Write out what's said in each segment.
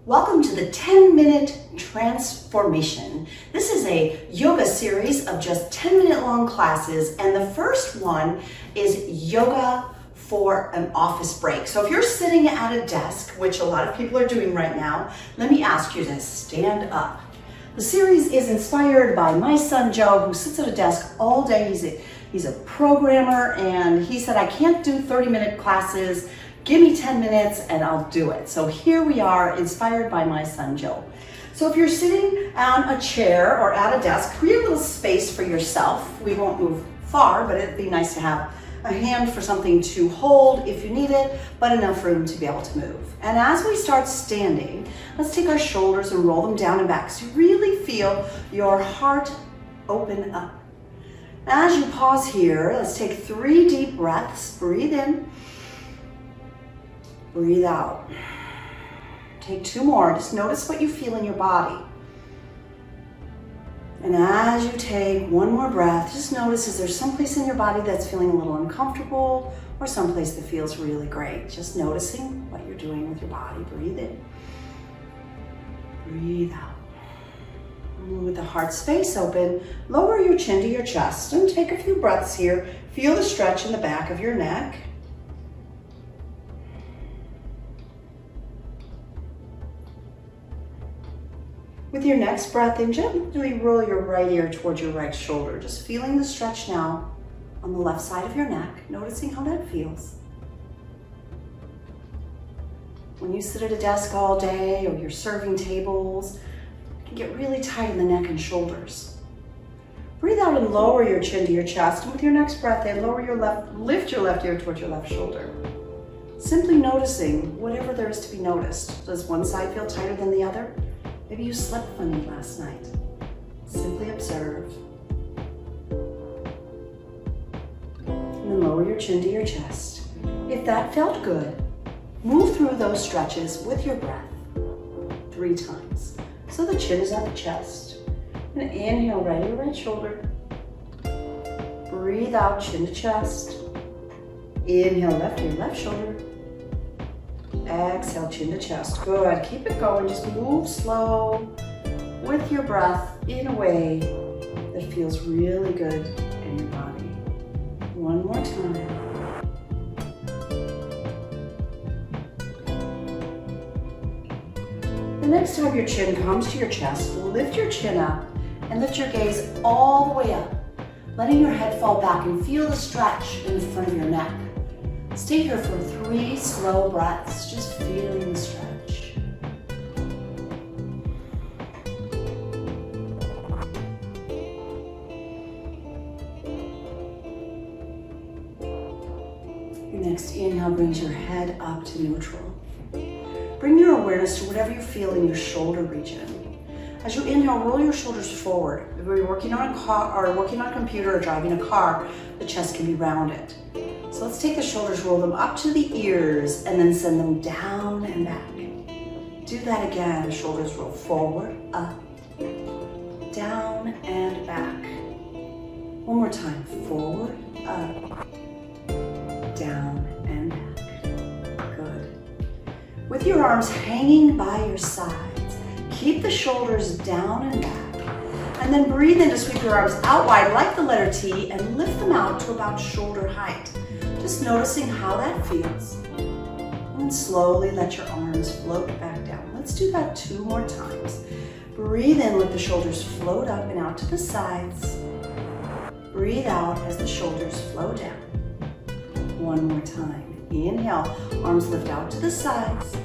Welcome to the 10-minute transformation. This is a yoga series of just 10-minute long classes, and the first one is yoga for an office break. So if you're sitting at a desk, which a lot of people are doing right now, let me ask you to stand up. The series is inspired by my son Joe, who sits at a desk all day. He's a programmer, and he said, I can't do 30-minute classes. Give me 10 minutes and I'll do it. So here we are, inspired by my son Joe. So if you're sitting on a chair or at a desk, create a little space for yourself. We won't move far, but it'd be nice to have a hand for something to hold if you need it, but enough room to be able to move. And as we start standing, let's take our shoulders and roll them down and back so you really feel your heart open up. As you pause here, let's take 3 deep breaths. Breathe in. Breathe out. Take 2 more. Just notice what you feel in your body. And as you take 1 more breath, just notice, is there someplace in your body that's feeling a little uncomfortable or someplace that feels really great? Just noticing what you're doing with your body. Breathe in. Breathe out. And with the heart space open, lower your chin to your chest and take a few breaths here. Feel the stretch in the back of your neck. With your next breath in, gently roll your right ear towards your right shoulder, just feeling the stretch now on the left side of your neck, noticing how that feels. When you sit at a desk all day or you're serving tables, it can get really tight in the neck and shoulders. Breathe out and lower your chin to your chest, and with your next breath in, lift your left ear towards your left shoulder. Simply noticing whatever there is to be noticed. Does one side feel tighter than the other? Maybe you slept funny last night. Simply observe. And then lower your chin to your chest. If that felt good, move through those stretches with your breath 3 times. So the chin is at the chest. And inhale, right ear, right shoulder. Breathe out, chin to chest. Inhale, left ear, left shoulder. Exhale, chin to chest. Good. Keep it going. Just move slow with your breath in a way that feels really good in your body. 1 more time. The next time your chin comes to your chest, lift your chin up and lift your gaze all the way up, letting your head fall back and feel the stretch in the front of your neck. Stay here for 3 slow breaths, just feeling the stretch. Your next inhale brings your head up to neutral. Bring your awareness to whatever you feel in your shoulder region. As you inhale, roll your shoulders forward. If you're working on a car or working on a computer or driving a car, the chest can be rounded. So let's take the shoulders, roll them up to the ears, and then send them down and back. Do that again. Shoulders roll forward, up, down, and back. 1 more time. Forward, up, down, and back. Good. With your arms hanging by your sides, keep the shoulders down and back. And then breathe in to sweep your arms out wide like the letter T and lift them out to about shoulder height. Just noticing how that feels. And then slowly let your arms float back down. Let's do that 2 more times. Breathe in, let the shoulders float up and out to the sides. Breathe out as the shoulders flow down. 1 more time. Inhale, arms lift out to the sides.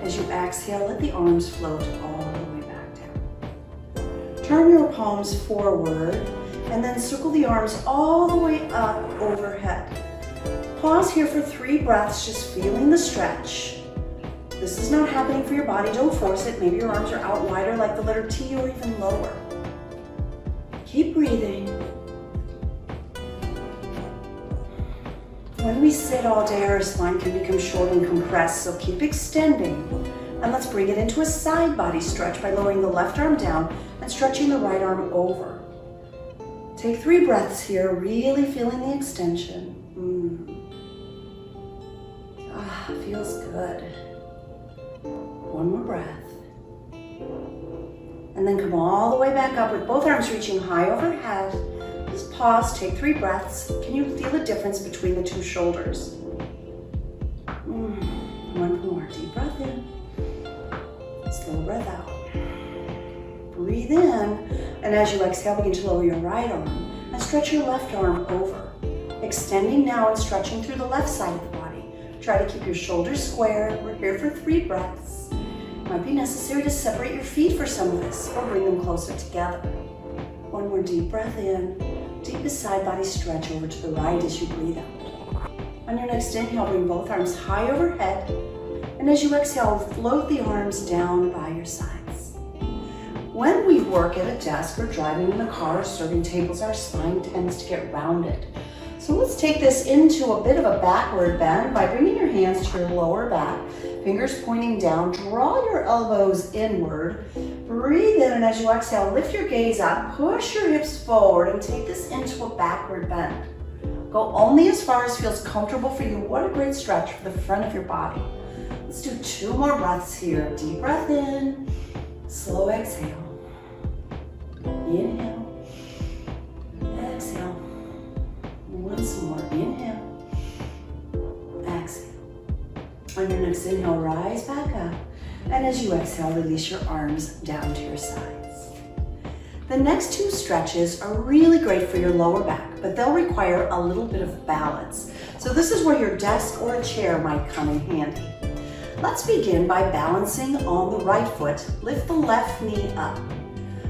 As you exhale, let the arms float all the way back down. Turn your palms forward and then circle the arms all the way up overhead. Pause here for 3 breaths, just feeling the stretch. This is not happening for your body. Don't force it. Maybe your arms are out wider like the letter T or even lower. Keep breathing. When we sit all day, our spine can become short and compressed, so keep extending. And let's bring it into a side body stretch by lowering the left arm down and stretching the right arm over. Take 3 breaths here, really feeling the extension. Feels good. 1 One more breath. And then come all the way back up with both arms reaching high overhead. Just pause, take 3 breaths. Can you feel the difference between the 2 shoulders? One more, deep breath in. Slow breath out. Breathe in, and as you exhale, begin to lower your right arm and stretch your left arm over. Extending now and stretching through the left side of the body. Try to keep your shoulders square. We're here for 3 breaths. Might be necessary to separate your feet for some of this or bring them closer together. One more deep breath in. Deepest side body stretch over to the right as you breathe out. On your next inhale, bring both arms high overhead. And as you exhale, float the arms down by your sides. When we work at a desk or driving in the car or serving tables, our spine tends to get rounded. So let's take this into a bit of a backward bend by bringing your hands to your lower back, fingers pointing down. Draw your elbows inward. Breathe in, and as you exhale, lift your gaze up, push your hips forward, and take this into a backward bend. Go only as far as feels comfortable for you. What a great stretch for the front of your body. Let's do 2 more breaths here. Deep breath in, slow exhale. Inhale, exhale. Once more, inhale, exhale. On your next inhale, rise back up. And as you exhale, release your arms down to your sides. The next 2 stretches are really great for your lower back, but they'll require a little bit of balance. So this is where your desk or a chair might come in handy. Let's begin by balancing on the right foot. Lift the left knee up.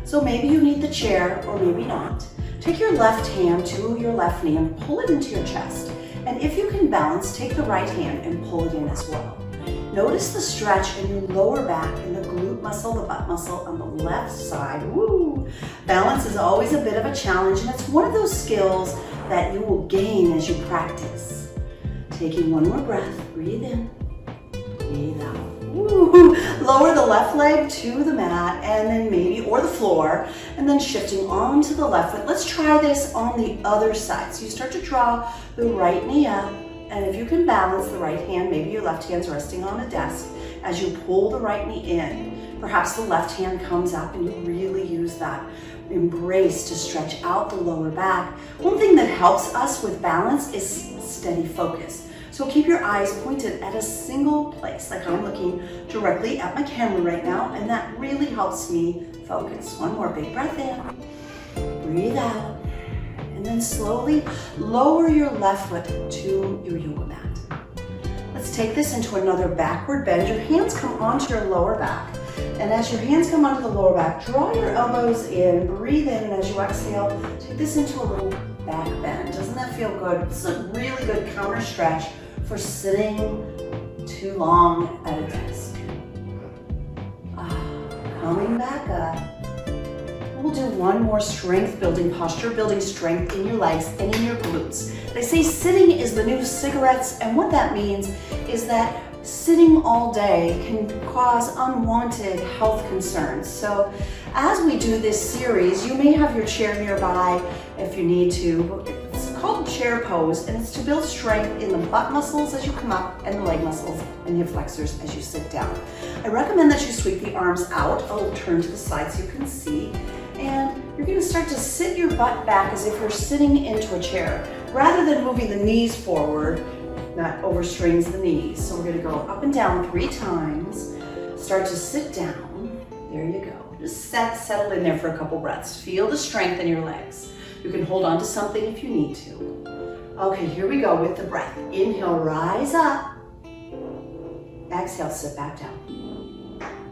So maybe you need the chair or maybe not. Take your left hand to your left knee and pull it into your chest. And if you can balance, take the right hand and pull it in as well. Notice the stretch in your lower back and the glute muscle, the butt muscle on the left side. Woo! Balance is always a bit of a challenge, and it's one of those skills that you will gain as you practice. Taking one more breath, breathe in, breathe out. Woo. Lower the left leg to the mat and then maybe, or the floor, and then shifting onto the left foot. Let's try this on the other side. So you start to draw the right knee up, and if you can balance the right hand, maybe your left hand's resting on a desk as you pull the right knee in. Perhaps the left hand comes up and you really use that embrace to stretch out the lower back. One thing that helps us with balance is steady focus. So keep your eyes pointed at a single place, like I'm looking directly at my camera right now, and that really helps me focus. One more big breath in, breathe out, and then slowly lower your left foot to your yoga mat. Let's take this into another backward bend. Your hands come onto your lower back, and as your hands come onto the lower back, draw your elbows in, breathe in, and as you exhale, take this into a little back bend. Doesn't that feel good? This is a really good counter stretch for sitting too long at a desk. Coming back up. We'll do one more strength building, posture building strength in your legs and in your glutes. They say sitting is the new cigarettes, and what that means is that sitting all day can cause unwanted health concerns. So as we do this series, you may have your chair nearby if you need to. It's called chair pose, and it's to build strength in the butt muscles as you come up and the leg muscles and hip flexors as you sit down. I recommend that you sweep the arms out. I'll turn to the side so you can see. And you're going to start to sit your butt back as if you're sitting into a chair. Rather than moving the knees forward, that overstrains the knees. So we're going to go up and down 3 times. Start to sit down. There you go. Just settle in there for a couple breaths. Feel the strength in your legs. You can hold on to something if you need to. Okay, here we go with the breath. Inhale, rise up. Exhale, sit back down.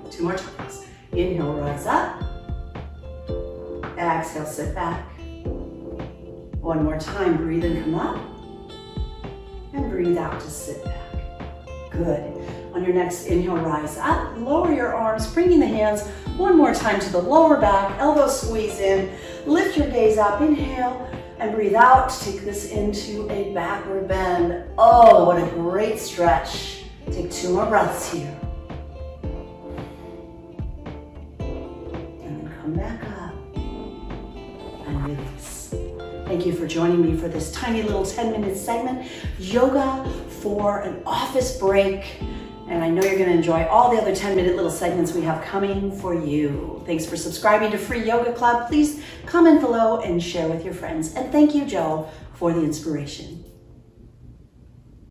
2 more times. Inhale, rise up. Exhale, sit back. 1 more time. Breathe in, come up. And breathe out to sit back. Good. On your next inhale, rise up. Lower your arms, bringing the hands 1 more time to the lower back. Elbows squeeze in. Lift your gaze up. Inhale and breathe out. Take this into a backward bend. Oh, what a great stretch. Take 2 more breaths here. And then come back up and release. Thank you for joining me for this tiny little 10-minute segment. Yoga for an office break. And I know you're gonna enjoy all the other 10-minute little segments we have coming for you. Thanks for subscribing to Free Yoga Club. Please comment below and share with your friends. And thank you, Joe, for the inspiration.